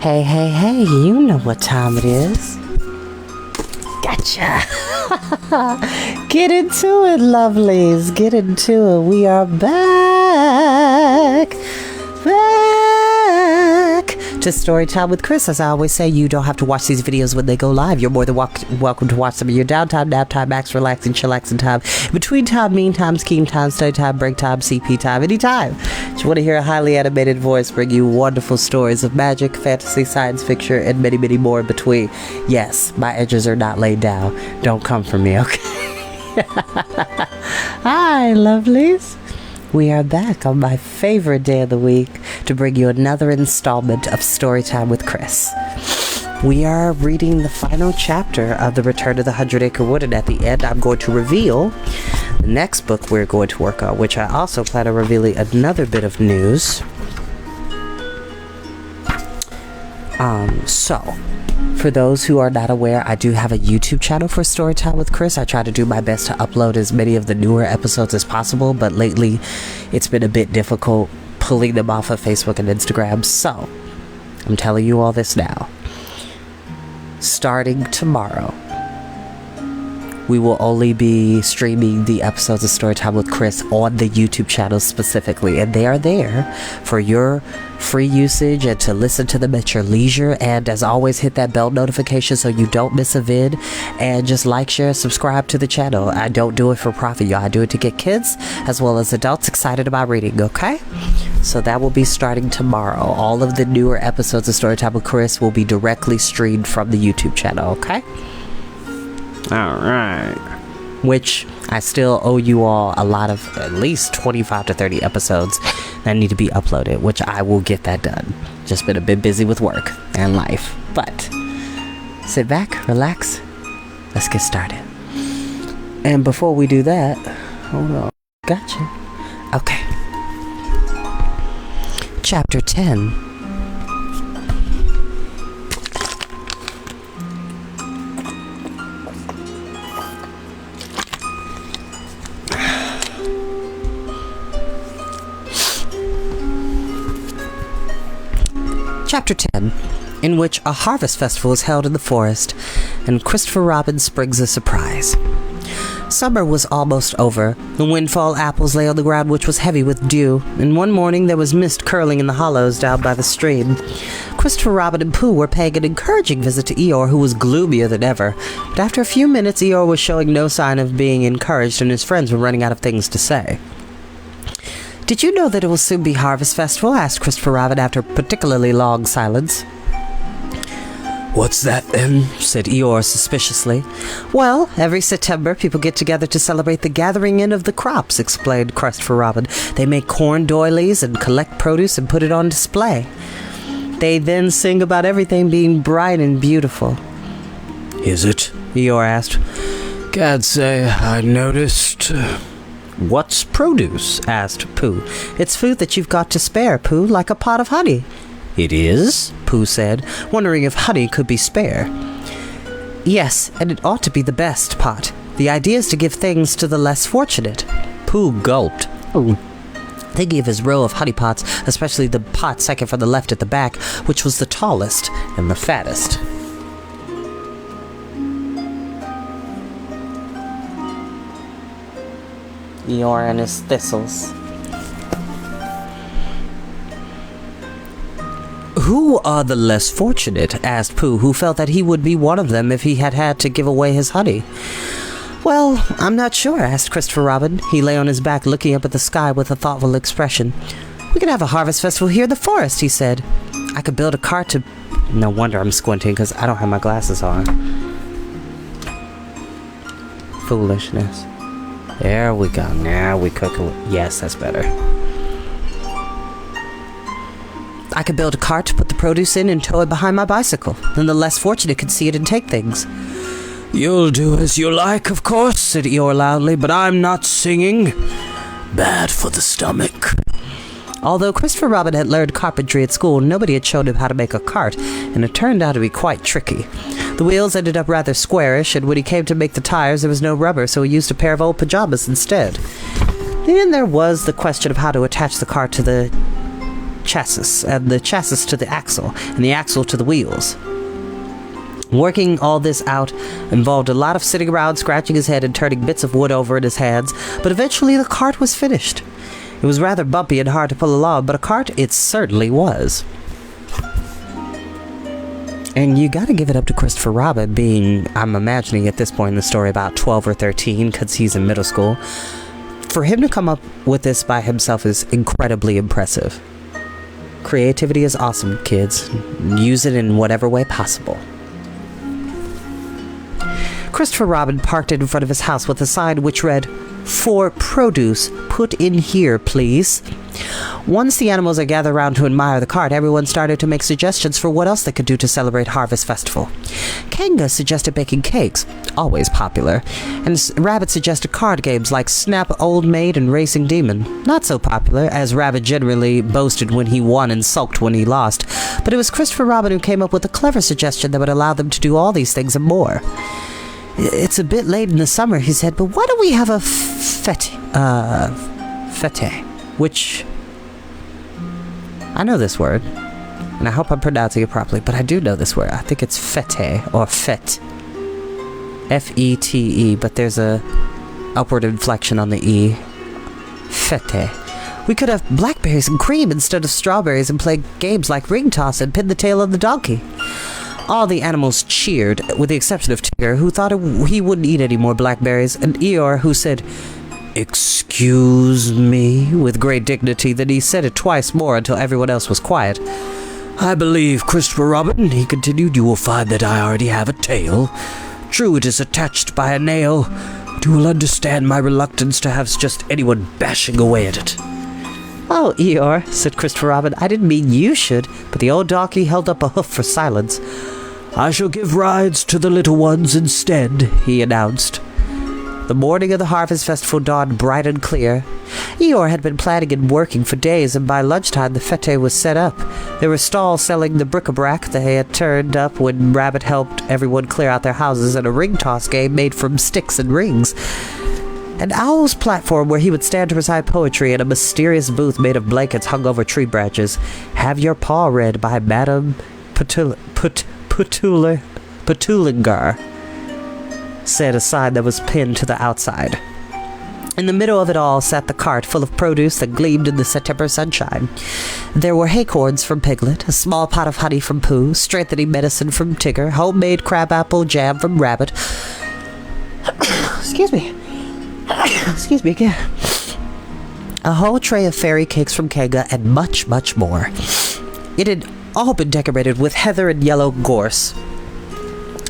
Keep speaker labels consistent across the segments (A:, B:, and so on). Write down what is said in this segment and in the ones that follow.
A: Hey, hey, hey, you know what time it is. Gotcha. Get into it, lovelies. Get into it. We are back. To Storytime with Chris. As I always say, you don't have to watch these videos when they go live. You're more than welcome to watch them in your downtime, nap time, max relaxing, chillaxing time, between time, mean time, scheme time, study time, break time, CP time, anytime. You want to hear a highly animated voice bring you wonderful stories of magic, fantasy, science fiction, and many, many more in between. Yes, my edges are not laid down. Don't come for me, okay? Hi, lovelies. We are back on my favorite day of the week to bring you another installment of Storytime with Chris. We are reading the final chapter of The Return of the 100-Acre Wood, and at the end I'm going to reveal the next book we're going to work on, which I also plan on revealing another bit of news. For those who are not aware, I do have a YouTube channel for Storytime with Chris. I try to do my best to upload as many of the newer episodes as possible, but lately it's been a bit difficult pulling them off of Facebook and Instagram, so I'm telling you all this now. Starting tomorrow, we will only be streaming the episodes of Storytime with Chris on the YouTube channel specifically, and they are there for your free usage and to listen to them at your leisure. And as always, hit that bell notification so you don't miss a vid, and just like, share, subscribe to the channel. I don't do it for profit, y'all. I do it to get kids as well as adults excited about reading, okay? So that will be starting tomorrow. All of the newer episodes of Storytime with Chris will be directly streamed from the YouTube channel, okay? Alright. Which I still owe you all a lot of at least 25 to 30 episodes that need to be uploaded, which I will get that done. Just been a bit busy with work and life. But sit back, relax, let's get started. And before we do that, hold on. Gotcha. Okay. Chapter 10. Chapter 10, in which a harvest festival is held in the forest, and Christopher Robin springs a surprise. Summer was almost over. The windfall apples lay on the ground, which was heavy with dew, and one morning there was mist curling in the hollows down by the stream. Christopher Robin and Pooh were paying an encouraging visit to Eeyore, who was gloomier than ever. But after a few minutes, Eeyore was showing no sign of being encouraged, and his friends were running out of things to say. "Did you know that it will soon be Harvest Festival?" asked Christopher Robin after a particularly long silence. "What's that then?" said Eeyore suspiciously. "Well, every September people get together to celebrate the gathering in of the crops," explained Christopher Robin. "They make corn doilies and collect produce and put it on display. They then sing about everything being bright and beautiful." "Is it?" Eeyore asked. "Can't say I noticed." "What's produce?" asked Pooh. "It's food that you've got to spare, Pooh, like a pot of honey." "It is?" Pooh said, wondering if honey could be spare. "Yes, and it ought to be the best pot. The idea is to give things to the less fortunate." Pooh gulped. Thinking of his row of honey pots, especially the pot second from the left at the back, which was the tallest and the fattest. Eeyore and his thistles. "Who are the less fortunate?" asked Pooh, who felt that he would be one of them if he had had to give away his honey. "Well, I'm not sure," asked Christopher Robin. He lay on his back looking up at the sky with a thoughtful expression. "We could have a harvest festival here in the forest," he said. "I could build a cart to..." No wonder I'm squinting, because I don't have my glasses on. Foolishness. There we go. Now we cook it. Yes, that's better. "I could build a cart to put the produce in and tow it behind my bicycle. Then the less fortunate could see it and take things." "You'll do as you like, of course," said Eeyore loudly, "but I'm not singing. Bad for the stomach." Although Christopher Robin had learned carpentry at school, nobody had shown him how to make a cart, and it turned out to be quite tricky. The wheels ended up rather squarish, and when he came to make the tires, there was no rubber, so he used a pair of old pajamas instead. Then there was the question of how to attach the cart to the chassis, and the chassis to the axle, and the axle to the wheels. Working all this out involved a lot of sitting around, scratching his head, and turning bits of wood over in his hands, but eventually the cart was finished. It was rather bumpy and hard to pull along, but a cart it certainly was. And you gotta give it up to Christopher Robin, being, I'm imagining at this point in the story, about 12 or 13, because he's in middle school. For him to come up with this by himself is incredibly impressive. Creativity is awesome, kids. Use it in whatever way possible. Christopher Robin parked in front of his house with a sign which read, "For produce, put in here, please." Once the animals had gathered around to admire the cart, everyone started to make suggestions for what else they could do to celebrate Harvest Festival. Kanga suggested baking cakes, always popular, and Rabbit suggested card games like Snap Old Maid and Racing Demon, not so popular, as Rabbit generally boasted when he won and sulked when he lost, but it was Christopher Robin who came up with a clever suggestion that would allow them to do all these things and more. "It's a bit late in the summer," he said, "but why don't we have a fete, which, I know this word, and I hope I'm pronouncing it properly, but I do know this word. I think it's fete, or fete. F-E-T-E, but there's a upward inflection on the E. Fete. We could have blackberries and cream instead of strawberries and play games like ring toss and pin the tail on the donkey." All the animals cheered, with the exception of Tigger, who thought he wouldn't eat any more blackberries, and Eeyore, who said, "Excuse me," with great dignity. Then he said it twice more until everyone else was quiet. "I believe, Christopher Robin," he continued, "you will find that I already have a tail. True, it is attached by a nail. You will understand my reluctance to have just anyone bashing away at it." "Oh, Eeyore," said Christopher Robin, "I didn't mean you should," but the old donkey held up a hoof for silence. "I shall give rides to the little ones instead," he announced. The morning of the Harvest Festival dawned bright and clear. Eeyore had been planning and working for days, and by lunchtime the fete was set up. There were stalls selling the bric-a-brac they had turned up when Rabbit helped everyone clear out their houses, and a ring toss game made from sticks and rings. An owl's platform where he would stand to recite poetry, and a mysterious booth made of blankets hung over tree branches. "Have Your Paw Read" by Madame Petulingar, said a sign that was pinned to the outside. In the middle of it all sat the cart full of produce that gleamed in the September sunshine. There were acorns from Piglet, a small pot of honey from Pooh, strengthening medicine from Tigger, homemade crabapple jam from Rabbit. Excuse me again. A whole tray of fairy cakes from Kanga, and much, much more. It had all been decorated with heather and yellow gorse.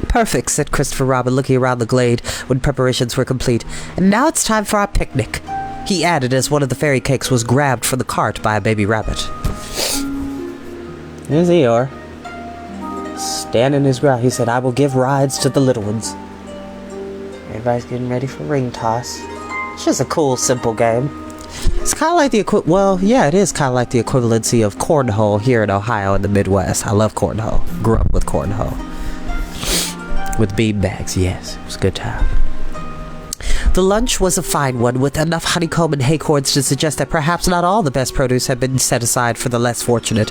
A: "Perfect," said Christopher Robin, looking around the glade when preparations were complete. "And now it's time for our picnic," he added as one of the fairy cakes was grabbed from the cart by a baby rabbit. Here's Eeyore, standing his ground. He said, "I will give rides to the little ones." Everybody's getting ready for ring toss. It's just a cool, simple game. It's kind of like the it is kind of like the equivalency of cornhole here in Ohio in the Midwest. I love cornhole. Grew up with cornhole. With bean bags, yes. It was a good time. The lunch was a fine one, with enough honeycomb and acorns to suggest that perhaps not all the best produce had been set aside for the less fortunate.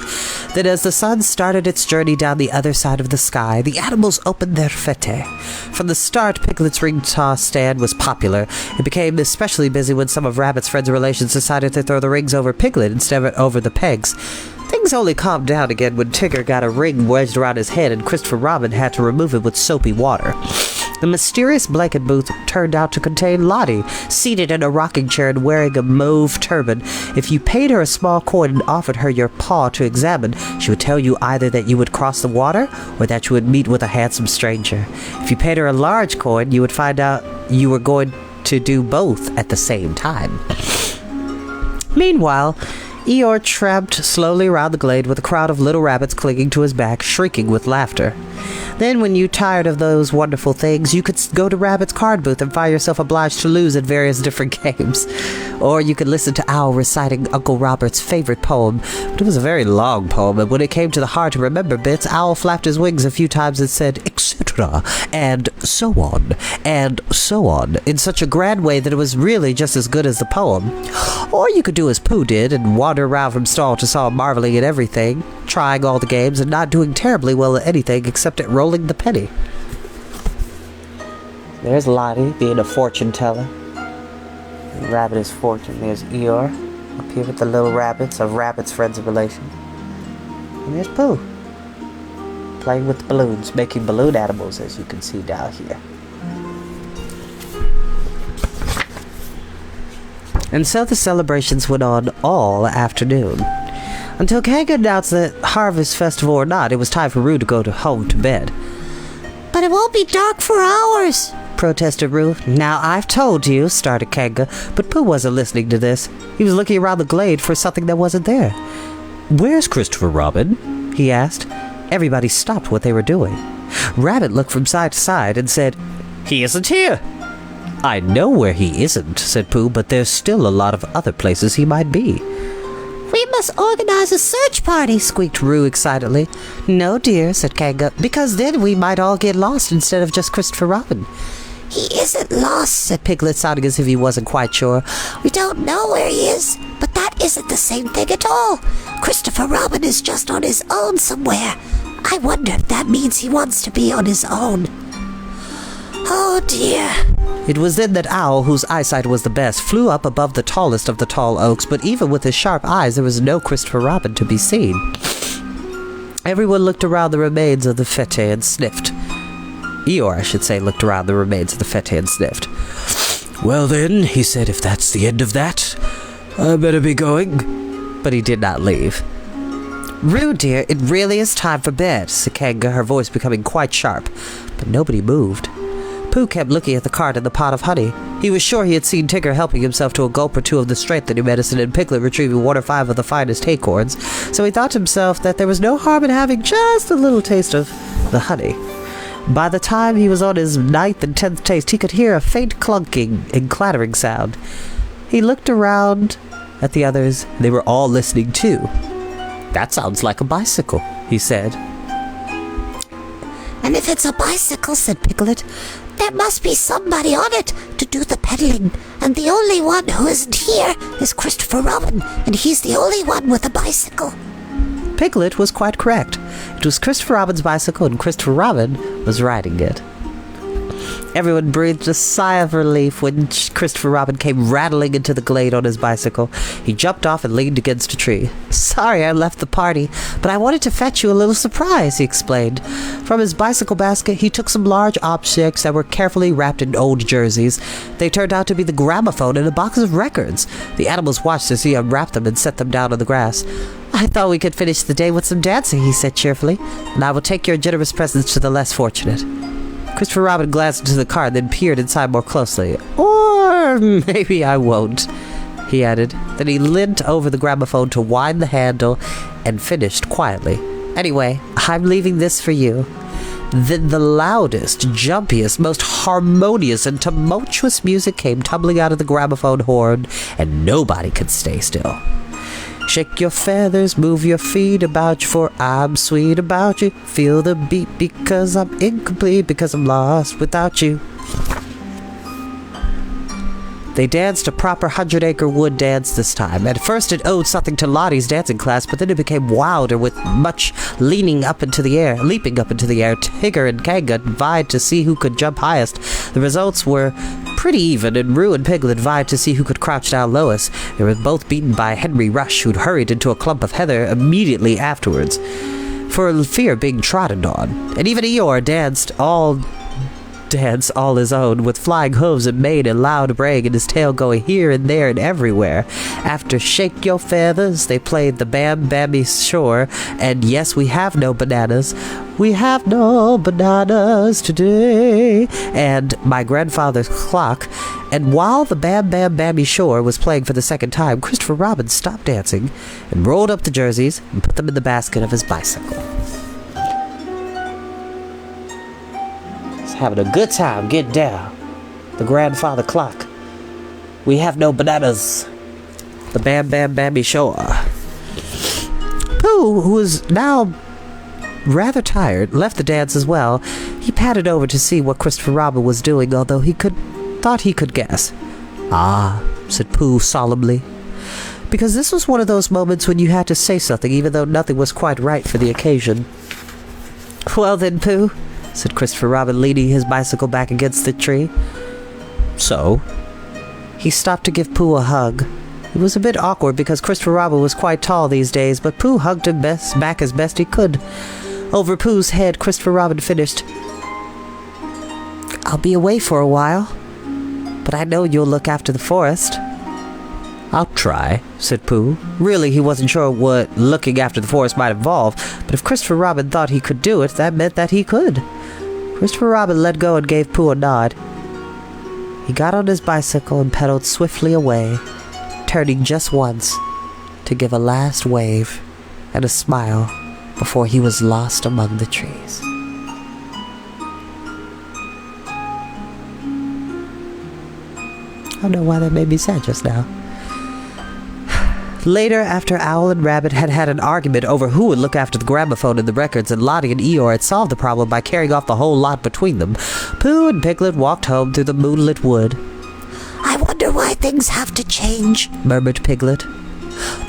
A: Then as the sun started its journey down the other side of the sky, the animals opened their fete. From the start, Piglet's ring toss stand was popular. It became especially busy when some of Rabbit's friends and relations decided to throw the rings over Piglet instead of over the pegs. Things only calmed down again when Tigger got a ring wedged around his head and Christopher Robin had to remove it with soapy water. The mysterious blanket booth turned out to contain Lottie, seated in a rocking chair and wearing a mauve turban. If you paid her a small coin and offered her your paw to examine, she would tell you either that you would cross the water or that you would meet with a handsome stranger. If you paid her a large coin, you would find out you were going to do both at the same time. Meanwhile, Eeyore tramped slowly around the glade with a crowd of little rabbits clinging to his back, shrieking with laughter. Then, when you tired of those wonderful things, you could go to Rabbit's card booth and find yourself obliged to lose at various different games. Or you could listen to Owl reciting Uncle Robert's favorite poem. But it was a very long poem, and when it came to the hard-to-remember bits, Owl flapped his wings a few times and said, etc. etc., and so on, in such a grand way that it was really just as good as the poem. Or you could do as Pooh did and wander around from stall to stall, marveling at everything, trying all the games, and not doing terribly well at anything except at rolling the penny. There's Lottie being a fortune teller. Rabbit is fortune. There's Eeyore up here with the little rabbits of Rabbit's friends and relations. And there's Pooh playing with the balloons, making balloon animals, as you can see down here. And so the celebrations went on all afternoon, until Kanga announced that harvest festival or not, it was time for Roo to go home to bed.
B: But it won't be dark for hours,
A: protested Roo. Now I've told you, started Kanga, but Pooh wasn't listening to this. He was looking around the glade for something that wasn't there. Where's Christopher Robin? He asked. Everybody stopped what they were doing. Rabbit looked from side to side and said, He isn't here. I know where he isn't, said Pooh, but there's still a lot of other places he might be.
B: We must organize a search party,
A: squeaked Roo excitedly. No, dear, said Kanga, because then we might all get lost instead of just Christopher Robin.
B: He isn't lost,
A: said Piglet, sounding as if he wasn't quite sure.
B: We don't know where he is, but that isn't the same thing at all. Christopher Robin is just on his own somewhere. I wonder if that means he wants to be on his own. Oh, dear.
A: It was then that Owl, whose eyesight was the best, flew up above the tallest of the tall oaks, but even with his sharp eyes there was no Christopher Robin to be seen. Everyone looked around the remains of the fete and sniffed. Eeyore, I should say, looked around the remains of the fete and sniffed. Well then, he said, if that's the end of that, I better be going. But he did not leave. Roo, dear, it really is time for bed, said Kanga, her voice becoming quite sharp. But nobody moved. Pooh kept looking at the cart and the pot of honey. He was sure he had seen Tigger helping himself to a gulp or two of the strengthening medicine and Piglet retrieving 1 or 5 of the finest acorns, so he thought to himself that there was no harm in having just a little taste of the honey. By the time he was on his 9th and 10th taste, he could hear a faint clunking and clattering sound. He looked around at the others. They were all listening too. That sounds like a bicycle, he said.
B: And if it's a bicycle, said Piglet, there must be somebody on it to do the pedaling, and the only one who isn't here is Christopher Robin, and he's the only one with a bicycle.
A: Piglet was quite correct. It was Christopher Robin's bicycle, and Christopher Robin was riding it. Everyone breathed a sigh of relief when Christopher Robin came rattling into the glade on his bicycle. He jumped off and leaned against a tree. Sorry I left the party, but I wanted to fetch you a little surprise, he explained. From his bicycle basket, he took some large objects that were carefully wrapped in old jerseys. They turned out to be the gramophone and a box of records. The animals watched as he unwrapped them and set them down on the grass. I thought we could finish the day with some dancing, he said cheerfully, and I will take your generous presents to the less fortunate. Christopher Robin glanced into the car, then peered inside more closely. Or maybe I won't, he added. Then he leant over the gramophone to wind the handle and finished quietly. Anyway, I'm leaving this for you. Then the loudest, jumpiest, most harmonious and tumultuous music came tumbling out of the gramophone horn, and nobody could stay still. Shake your feathers, move your feet about you, for I'm sweet about you. Feel the beat because I'm incomplete, because I'm lost without you. They danced a proper 100-acre wood dance this time. At first it owed something to Lottie's dancing class, but then it became wilder with much leaping up into the air. Tigger and Kanga vied to see who could jump highest. The results were pretty even, and Roo and Piglet vied to see who could crouch down lowest. They were both beaten by Henry Rush, who'd hurried into a clump of heather immediately afterwards, for fear of being trodden on. And even Eeyore danced all his own, with flying hooves and mane and loud braying and his tail going here and there and everywhere. After Shake Your Feathers, they played the Bam Bammy Shore, and Yes, We Have No Bananas. We have no bananas today, and My Grandfather's Clock. And while the Bam Bam Bammy Shore was playing for the second time, Christopher Robin stopped dancing and rolled up the jerseys and put them in the basket of his bicycle. Having a good time getting down. The Grandfather Clock. We have no bananas. The Bam Bam Bammy Shore. Pooh, who was now rather tired, left the dance as well. He padded over to see what Christopher Robin was doing, although thought he could guess. "Ah," said Pooh solemnly, because this was one of those moments when you had to say something even though nothing was quite right for the occasion. "Well then, Pooh," said Christopher Robin, leaning his bicycle back against the tree. "So?" He stopped to give Pooh a hug. It was a bit awkward because Christopher Robin was quite tall these days, but Pooh hugged him back as best he could. Over Pooh's head, Christopher Robin finished, "I'll be away for a while, but I know you'll look after the forest." "I'll try," said Pooh. Really, he wasn't sure what looking after the forest might involve, but if Christopher Robin thought he could do it, that meant that he could. Christopher Robin let go and gave Pooh a nod. He got on his bicycle and pedaled swiftly away, turning just once to give a last wave and a smile before he was lost among the trees. I don't know why that made me sad just now. Later, after Owl and Rabbit had had an argument over who would look after the gramophone and the records, and Lottie and Eeyore had solved the problem by carrying off the whole lot between them, Pooh and Piglet walked home through the moonlit wood.
B: "I wonder why things have to change,"
A: murmured Piglet.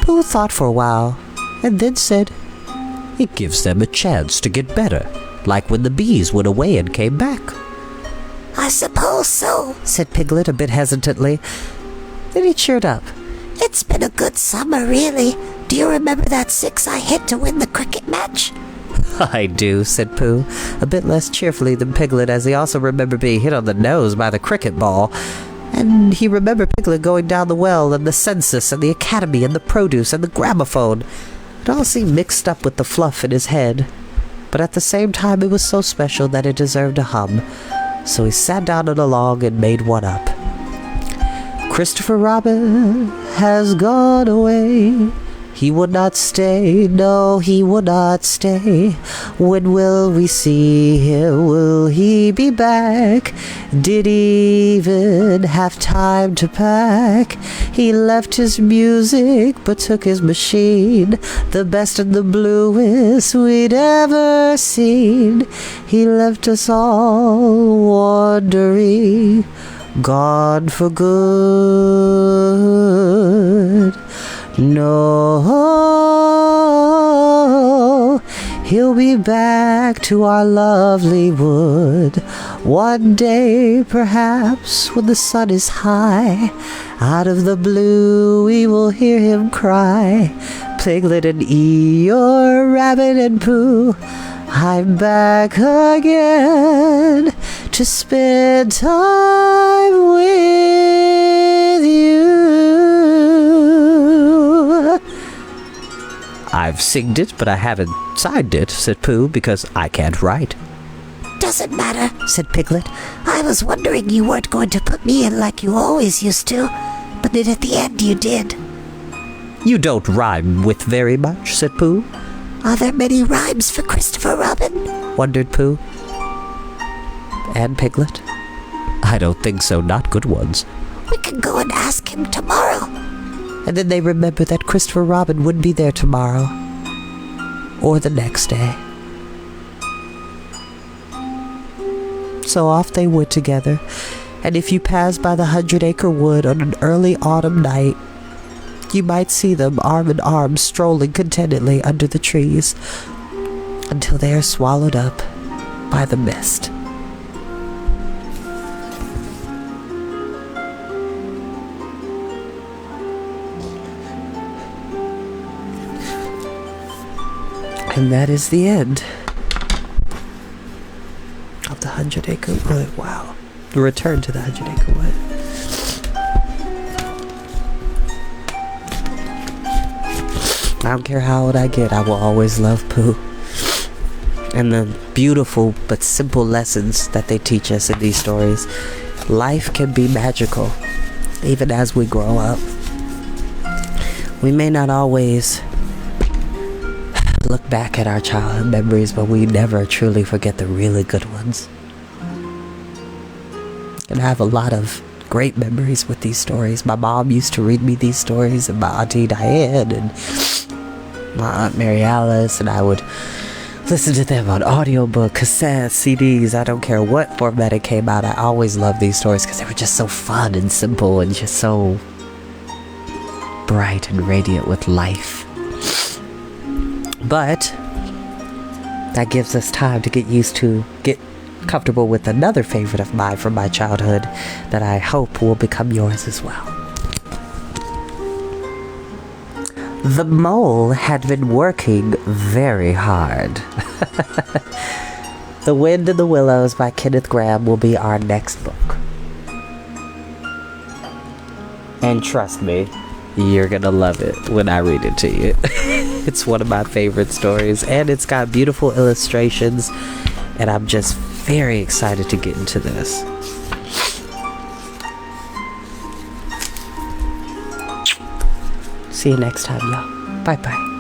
A: Pooh thought for a while, and then said, "It gives them a chance to get better, like when the bees went away and came back."
B: "I suppose so,"
A: said Piglet a bit hesitantly. Then he cheered up.
B: "It's been a good summer, really. Do you remember that 6 I hit to win the cricket match?"
A: "I do," said Pooh, a bit less cheerfully than Piglet, as he also remembered being hit on the nose by the cricket ball. And he remembered Piglet going down the well, and the census, and the academy, and the produce, and the gramophone. It all seemed mixed up with the fluff in his head, but at the same time it was so special that it deserved a hum, so he sat down on a log and made one up. "Christopher Robin has gone away. He would not stay, no, he would not stay. When will we see him? Will he be back? Did he even have time to pack? He left his music, but took his machine, the best and the bluest we'd ever seen. He left us all wandering, gone for good. No, he'll be back to our lovely wood one day, perhaps, when the sun is high. Out of the blue we will hear him cry, Piglet and Eeyore, Rabbit and Pooh, I'm back again to spend time with you." "I've singed it, but I haven't signed it," said Pooh, "because I can't write."
B: "Doesn't matter," said Piglet. "I was wondering you weren't going to put me in like you always used to, but then at the end you did."
A: "You don't rhyme with very much," said Pooh.
B: "Are there many rhymes for Christopher Robin?"
A: wondered Pooh. "And Piglet?" "I don't think so, not good ones."
B: "We can go and ask him tomorrow."
A: And then they remembered that Christopher Robin wouldn't be there tomorrow, or the next day. So off they went together, and if you passed by the 100-acre wood on an early autumn night, you might see them arm in arm strolling contentedly under the trees, until they are swallowed up by the mist. And that is the end of the 100-acre wood. Wow. The return to the 100-acre wood. I don't care how old I get, I will always love Pooh. And the beautiful but simple lessons that they teach us in these stories. Life can be magical, even as we grow up. We may not always look back at our childhood memories, but we never truly forget the really good ones. And I have a lot of great memories with these stories. My mom used to read me these stories, and my Auntie Diane, and my Aunt Mary Alice, and I would listen to them on audiobook, cassettes, CDs. I don't care what format it came out. I always loved these stories because they were just so fun and simple and just so bright and radiant with life. But that gives us time to get comfortable with another favorite of mine from my childhood that I hope will become yours as well. The mole had been working very hard. The Wind in the Willows by Kenneth Grahame will be our next book. And trust me, you're gonna love it when I read it to you. It's one of my favorite stories, and it's got beautiful illustrations, and I'm just very excited to get into this. See you next time, y'all. Bye-bye.